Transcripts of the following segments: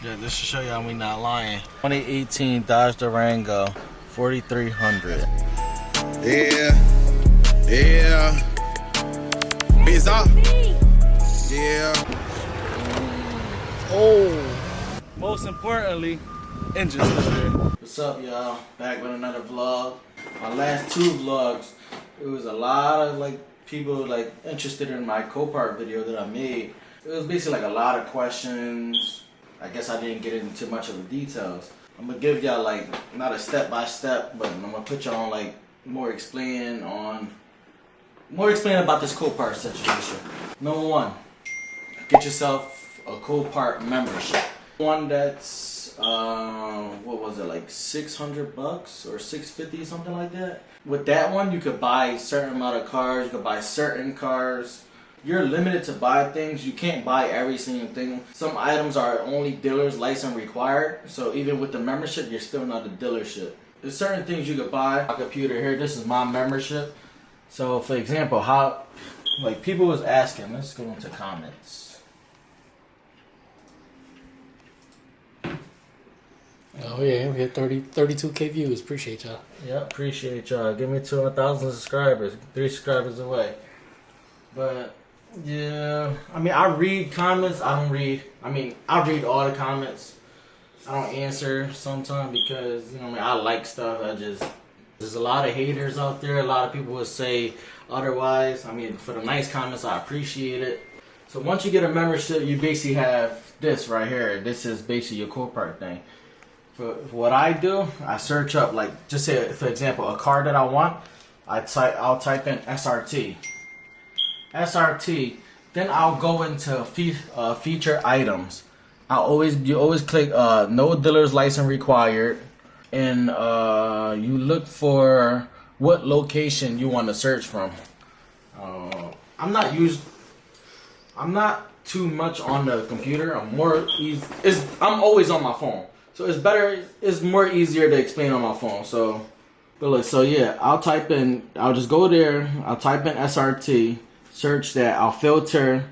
Yeah, this should show y'all we not lying. 2018 Dodge Durango, 4,300. Yeah, yeah. Bizarre. Yeah. Oh. Most importantly, engine starter. What's up, y'all? Back with another vlog. My last two vlogs, it was a lot of people interested in my Copart video that I made. It was basically a lot of questions. I guess I didn't get into much of the details. I'm gonna give y'all not a step by step, but I'm gonna put y'all on more explain about this Copart situation. Number one, get yourself a Copart membership. One that's what was it, like $600 or $650, something like that. With that one, you could buy a certain amount of cars. You could buy certain cars. You're limited to buy things. You can't buy every single thing. Some items are only dealer's license required. So even with the membership, you're still not a dealership. There's certain things you could buy. My computer here, this is my membership. So for example, how people was asking, let's go into comments. Oh yeah, we had 32K views. Appreciate y'all. Yeah, appreciate y'all. Give me 200,000 subscribers. 3 subscribers away. But yeah, I mean, I read comments. I read all the comments. I don't answer sometimes because, I like stuff. There's a lot of haters out there. A lot of people would say otherwise. I mean, for the nice comments, I appreciate it. So once you get a membership, you basically have this right here. This is basically your Copart thing. For what I do, I search up, just say, for example, a car that I want. I'll type in SRT. Then I'll go into feature items. You always click no dealer's license required, and you look for what location you want to search from. I'm not too much on the computer. I'm always on my phone, so it's more easier to explain on my phone. So yeah, I'll just go there. I'll type in SRT. Search that. I'll filter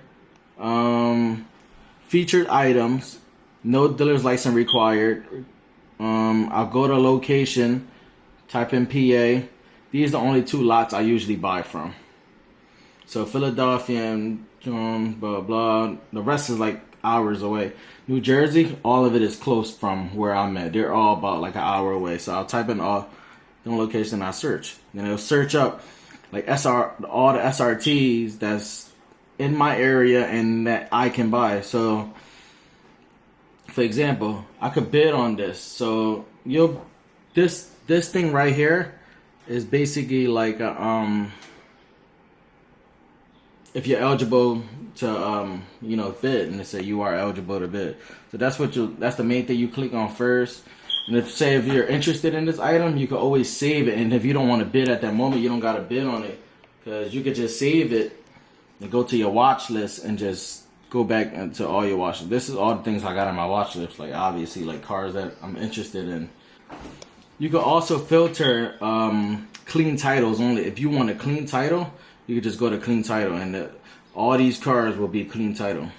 featured items, no dealer's license required. I'll go to location, type in PA. These are the only 2 lots I usually buy from. So Philadelphia and blah blah. The rest is hours away. New Jersey, all of it is close from where I'm at. They're all about an hour away. So I'll type in all the location I search. Then it'll search up all the SRTs that's in my area and that I can buy. So for example, I could bid on this. So this thing right here is basically if you're eligible to bid, and they say you are eligible to bid. So that's the main thing you click on first. And if you're interested in this item, you can always save it. And if you don't want to bid at that moment, you don't got to bid on it, because you could just save it and go to your watch list and just go back into all your watch list. This is all the things I got on my watch list, obviously cars that I'm interested in. You can also filter clean titles only. If you want a clean title, you can just go to clean title, and all these cars will be clean title.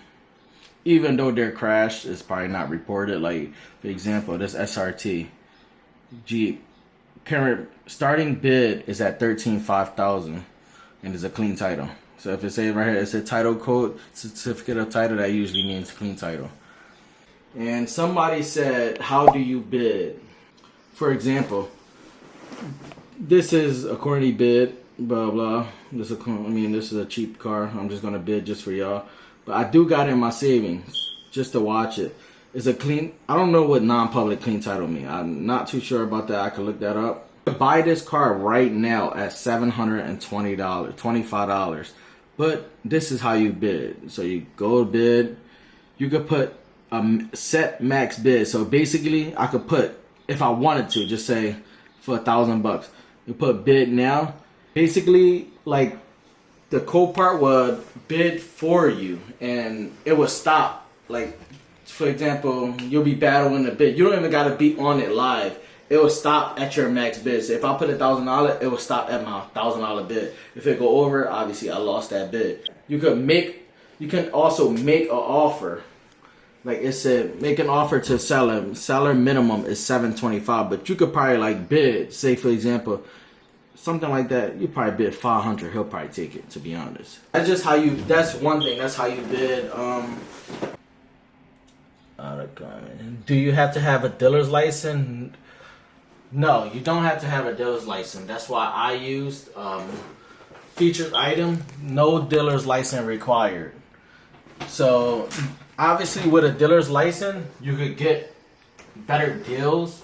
Even though they're crashed, it's probably not reported. For example, this SRT Jeep, current starting bid is at $13,500, and it's a clean title. So if it says right here, it's a title code, certificate of title, that usually means clean title. And somebody said, how do you bid? For example, this is a corny bid, blah blah. This is a cheap car. I'm just gonna bid just for y'all. But I do got it in my savings just to watch it. It's a clean. I don't know what non-public clean title means. I'm not too sure about that. I could look that up. Buy this car right now at $725. But this is how you bid. So you go to bid. You could put a set max bid. So basically, I could put, if I wanted to, just say for $1,000. You put bid now. Basically, the Copart would bid for you, and it would stop. For example, you'll be battling the bid. You don't even got to be on it live. It will stop at your max bid. So if I put $1,000, it will stop at my $1,000 bid. If it go over, obviously I lost that bid. You can also make an offer. Like it said, make an offer to seller. Seller minimum is $725, but you could probably like bid. Say for example, something like that. You probably bid $500. He'll probably take it. To be honest, that's just how you. That's one thing. That's how you bid. Do you have to have a dealer's license? No, you don't have to have a dealer's license. That's why I used featured item. No dealer's license required. So obviously, with a dealer's license, you could get better deals.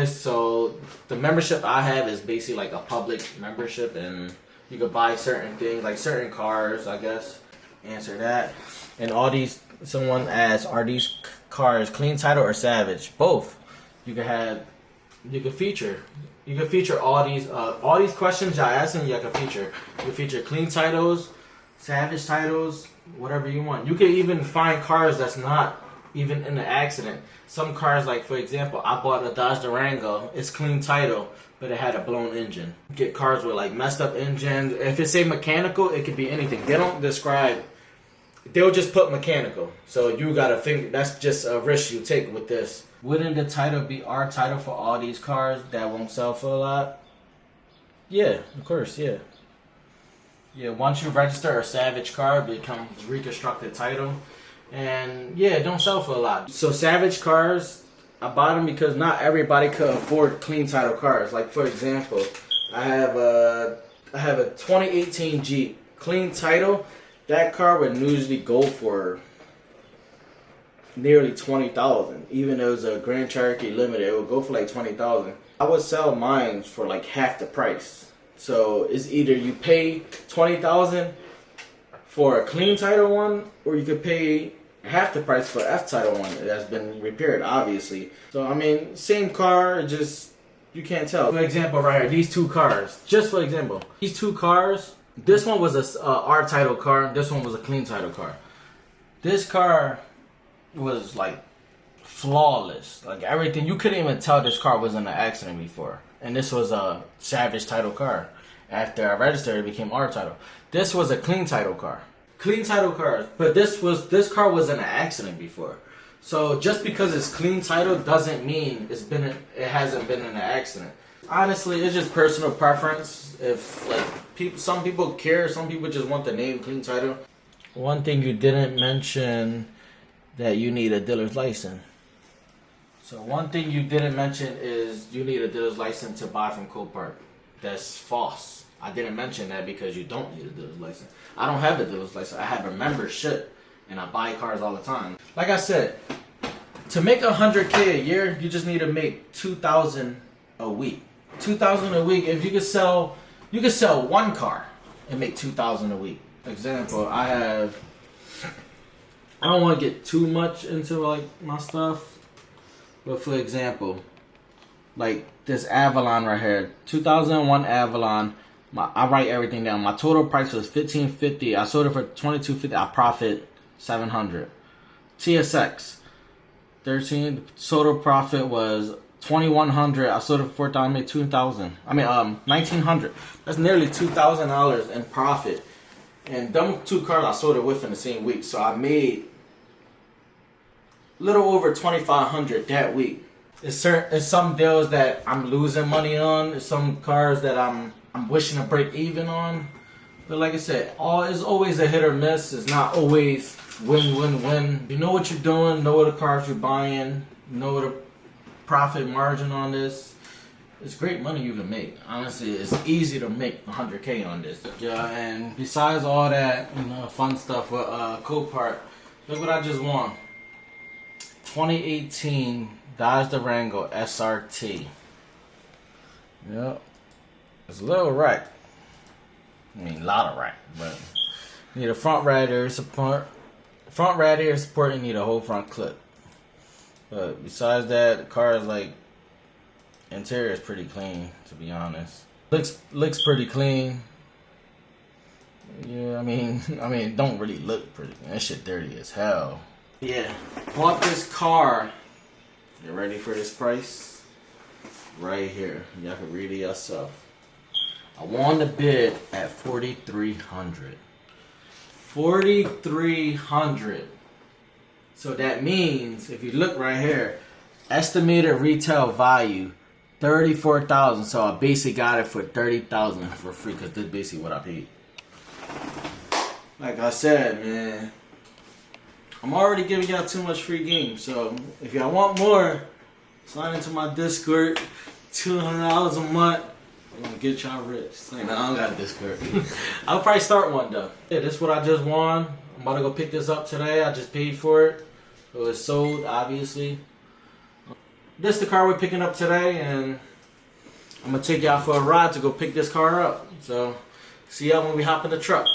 So the membership I have is basically like a public membership, and you could buy certain things, like certain cars. I guess answer that. And all these, someone asks, are these cars clean title or Savage? Both. You could feature all these questions y'all asking. You can feature. You can feature clean titles, Savage titles, whatever you want. You can even find cars that's not even in the accident. Some cars, like for example, I bought a Dodge Durango. It's clean title, but it had a blown engine. Get cars with like messed up engines. If it's a mechanical, it could be anything. They don't describe. They'll just put mechanical. So you gotta think that's just a risk you take with this. Wouldn't the title be our title for all these cars that won't sell for a lot? Yeah, of course, yeah. Yeah, once you register a Savage car, it becomes reconstructed title. And yeah, it don't sell for a lot. So Savage cars, I bought them because not everybody could afford clean title cars. Like for example, I have a 2018 Jeep clean title. That car would usually go for nearly $20,000. Even though it was a Grand Cherokee Limited, it would go for like $20,000. I would sell mine for like half the price. So it's either you pay $20,000 for a clean title one, or you could pay half the price for F title one that's been repaired, obviously. So I mean, same car, just you can't tell. For example, right here, these two cars. Just for example, these two cars. This one was a R title car. This one was a clean title car. This car was like flawless. Like everything, you couldn't even tell this car was in an accident before. And this was a Savage title car. After I registered, it became R title. This was a clean title car. Clean title cars. But this car was in an accident before. So just because it's clean title doesn't mean it hasn't been in an accident. Honestly, it's just personal preference. If like some people care, some people just want the name clean title. One thing you didn't mention that you need a dealer's license. So one thing you didn't mention is you need a dealer's license to buy from Copart. That's false. I didn't mention that because you don't need a dealer's license. I don't have a dealer's license. I have a membership, and I buy cars all the time. Like I said, to make $100K a year, you just need to make $2,000 a week. $2,000 a week. If you could sell one car and make $2,000 a week. Example, I don't want to get too much into like my stuff, but for example, like this Avalon right here, 2001 Avalon. I write everything down. My total price was $1,550. I sold it for $2,250. I profit $700. TSX 13. Total profit was $2,100. I sold it for $4,000. I made $2,000. I mean $1,900. That's nearly $2,000 in profit. And them two cars I sold it within the same week, so I made a little over $2,500 that week. It's some deals that I'm losing money on. It's some cars that I'm wishing to break even on. But like I said, it's always a hit or miss. It's not always win. You know what you're doing. Know what the cars you're buying. Know the profit margin on this. It's great money you can make. Honestly, it's easy to make $100K on this. Yeah, and besides all that, fun stuff with Copart, look what I just won. 2018 Dodge Durango SRT. Yep. It's a little rack. I mean, a lot of rack, but you need a front radiator support. Front radiator support, you need a whole front clip. But besides that, the car is like, interior is pretty clean, to be honest. Looks pretty clean. Yeah, I mean, it don't really look pretty. That shit dirty as hell. Yeah, bought this car. You ready for this price? Right here. Y'all can read it yourself. I won the bid at $4,300. $4,300. So that means, if you look right here, estimated retail value, $34,000. So I basically got it for $30,000 for free, because this is basically what I paid. Like I said, man, I'm already giving y'all too much free game. So if y'all want more, sign into my Discord. $200 a month. I'm gonna get y'all rich. Like, nah, I don't got a Discord. I'll probably start one though. Yeah, this is what I just won. I'm about to go pick this up today. I just paid for it. So it's sold, obviously. This is the car we're picking up today, and I'm gonna take y'all for a ride to go pick this car up. So see y'all when we hop in the truck.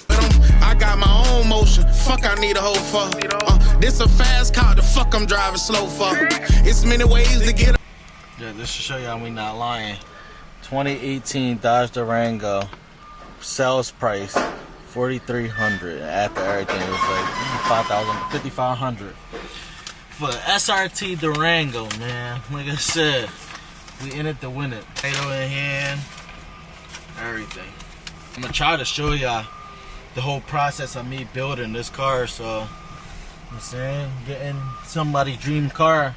I got my own motion. Fuck, I need a hoe for. This a fast car. The fuck I'm driving slow for. It's many ways to get. Yeah, this should show y'all we not lying. 2018 Dodge Durango, sales price $4,300. After everything, it was like $5,500 for SRT Durango, man. Like I said, we in it to win it. Title in hand, everything. I'm gonna try to show y'all the whole process of me building this car. So, you know what I'm saying, getting somebody's dream car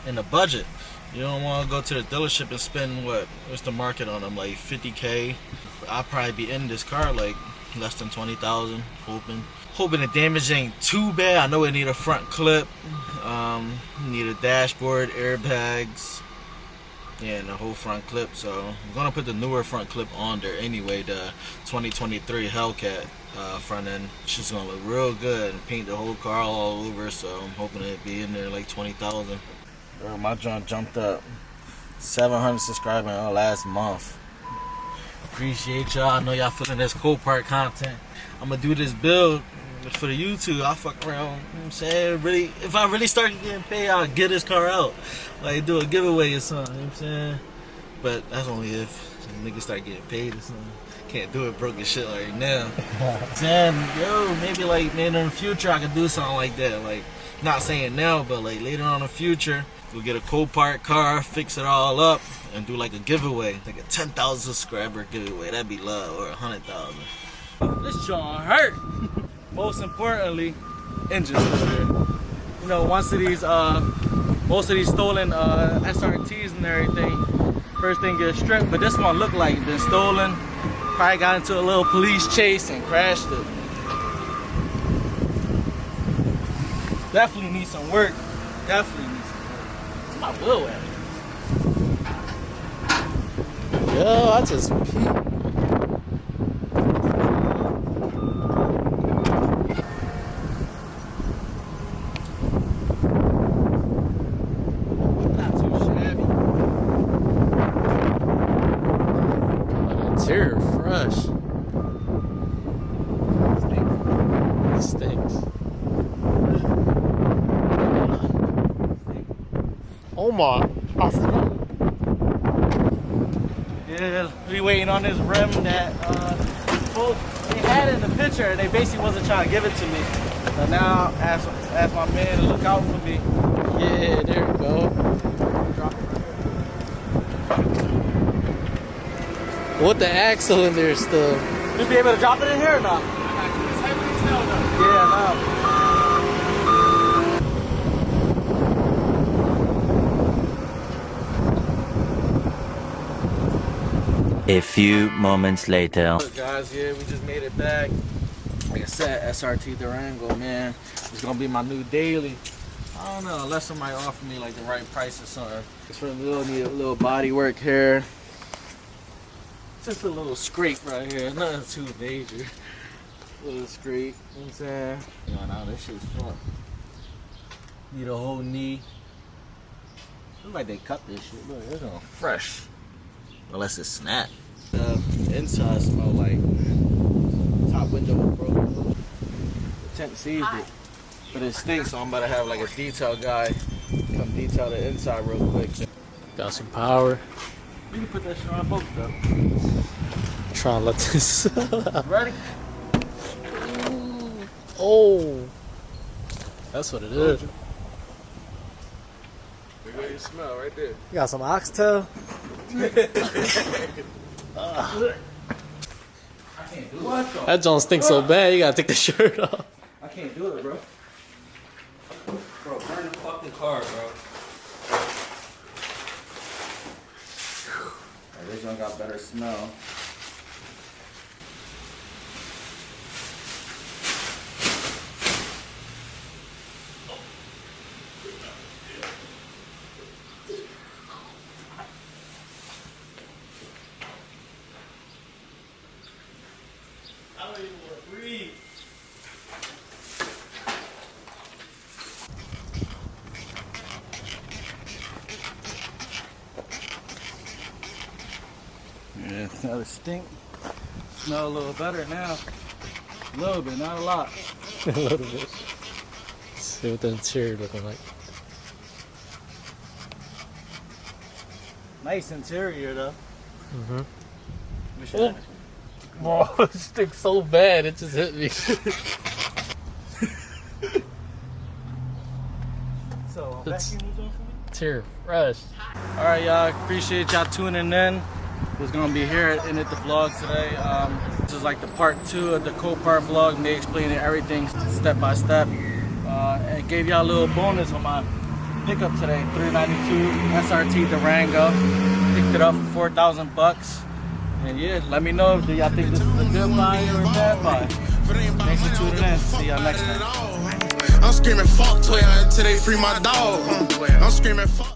in a budget. You don't want to go to the dealership and spend what's the market on them, like $50K. I'll probably be in this car like less than $20,000, hoping the damage ain't too bad. I know it need a front clip, need a dashboard, airbags, yeah, and the whole front clip. So I'm gonna put the newer front clip on there anyway, the 2023 Hellcat front end. It's just gonna look real good and paint the whole car all over. So I'm hoping it be in there like $20,000. Bro, my joint jumped up 700 subscribers in the last month. Appreciate y'all. I know y'all feeling this Copart content. I'm gonna do this build for the YouTube. I'll fuck around. You know what I'm saying? Really, if I really start getting paid, I'll get this car out. Like, do a giveaway or something. You know what I'm saying? But that's only if some niggas start getting paid or something. Can't do it broke as shit right now. Then, yo, maybe like in the future I could do something like that. Like, not saying now, but like later on in the future, we'll get a Copart car, fix it all up, and do like a giveaway, like a 10,000 subscriber giveaway. That'd be love, or 100,000. This joint hurt. Most importantly, engine failure. You know, most of these stolen SRTs and everything, first thing gets stripped, but this one looked like it been stolen. Probably got into a little police chase and crashed it. Definitely needs some work. Definitely needs some work. My wheel at? Yo, I just peeped. Not too shabby. Interior fresh. It stinks. Oh my. Yeah, we waiting on this rim that they had in the picture. They basically wasn't trying to give it to me. So now ask my man to look out for me. Yeah, there we go. What the axle in there still? You be able to drop it in here or not? Yeah, no. A few moments later. Look, guys, yeah, we just made it back. Like I said, SRT Durango, man. It's gonna be my new daily. I don't know, unless somebody offer me like the right price or something. It's for need a little body work here. Just a little scrape right here, nothing too major. A little scrape, you know what I'm saying? You know, now this shit's fun. Need a whole knee. Looks like they cut this shit. Look, it's all fresh. Unless it's snapped. The inside smell like top window was broken. The tent seized it. But it stinks, so I'm about to have like a detail guy come detail the inside real quick. Got some power. We can put that shit on both though. Try and let this. Ready? Oh, that's what it is. Look at your smell right there. You got some oxtail. I can't do it. That joint stinks so bad. You gotta take the shirt off. I can't do it, bro. car, bro. This one got better smell. I don't even want to breathe. Yeah, it's not a stink. Smell a little better now. A little bit, not a lot. A little bit. Let's see what the interior looking like. Nice interior though. Mm-hmm. We should- Oh, it stinks so bad, it just hit me. So, It's- vacuum was on for me? Interior fresh. Alright, y'all. Appreciate y'all tuning in. Was gonna be here in it the vlog today. This is like the part 2 of the Copart vlog, me explaining everything step by step. And gave y'all a little bonus on my pickup today, 392 Srt Durango. Picked it up for 4,000 bucks. And yeah, let me know if y'all think this is a good buy or a bad buy. Thanks for tuning in. See y'all next time. I'm screaming fuck 12 until they free my dog. I'm screaming fuck.